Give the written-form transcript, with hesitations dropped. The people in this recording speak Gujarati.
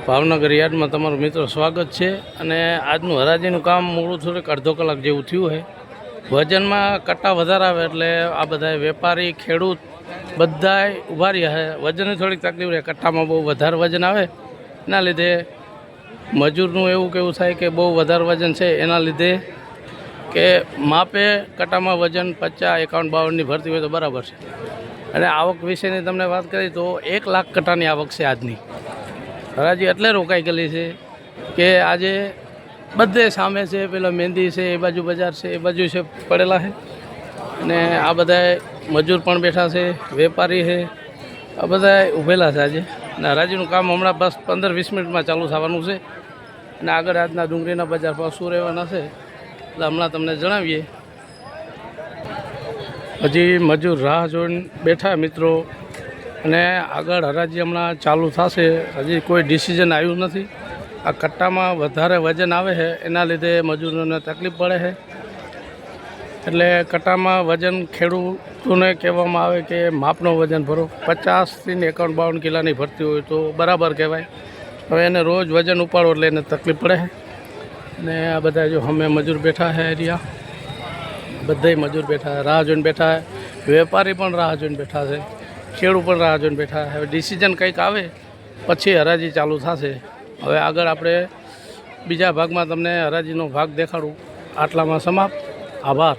ભાવનગર યાર્ડમાં તમારું મિત્રો સ્વાગત છે। અને આજનું હરાજીનું કામ મોડું થોડુંક અડધો કલાક જેવું થયું છે। વજનમાં કટ્ટા વધારે આવે એટલે આ બધા વેપારી ખેડૂત બધાય ઊભા રહ્યા છે। વજનની થોડીક તકલીફ રહે, કટ્ટામાં બહુ વધારે વજન આવે એના લીધે મજૂરનું એવું કેવું થાય કે બહુ વધારે વજન છે એના લીધે કે માપે કટ્ટામાં વજન 50, 51, 52ની ભરતી હોય તો બરાબર છે। અને આવક વિશેની તમને વાત કરી તો 1 લાખ કટ્ટાની આવક છે આજની। હરાજી એટલે રોકાઈ ગયેલી છે કે આજે બધે સામે છે, પેલા મહેંદી છે, એ બાજુ બજાર છે, એ બાજુ છે પડેલા છે। અને આ બધા મજૂર પણ બેઠા છે, વેપારી છે, આ બધા ઊભેલા છે આજે। અને હરાજીનું કામ હમણાં બસ 15-20 મિનિટમાં ચાલુ થવાનું છે। અને આગળ આજના ડુંગળીના બજાર ભાવ શું રહેવાના છે એટલે હમણાં તમને જણાવીએ। હજી મજૂર રાહ જોઈને બેઠા મિત્રો, અને આગળ હરાજી હમણાં ચાલુ થશે। હજી કોઈ ડિસિઝન આવ્યું નથી। આ કટ્ટામાં વધારે વજન આવે છે એના લીધે મજૂરોને તકલીફ પડે છે। એટલે કટ્ટામાં વજન ખેડૂતોને કહેવામાં આવે કે માપનો વજન ભરો। 50થી 51, 52 કિલોની ભરતી હોય તો બરાબર કહેવાય। હવે એને રોજ વજન ઉપાડો એટલે એને તકલીફ પડે છે। અને આ બધા જો અમે મજૂર બેઠા છે એરિયા, બધાય મજૂર બેઠા રાહ જોઈને બેઠા છે। વેપારી પણ રાહ જોઈને બેઠા છે, ખેડૂત પણ રાહ જોઈને બેઠા। હવે ડિસિઝન કંઈક આવે પછી હરાજી ચાલુ થશે। હવે આગળ આપણે બીજા ભાગમાં તમને હરાજીનો ભાગ દેખાડું। આટલામાં સમાપ્ત। આભાર।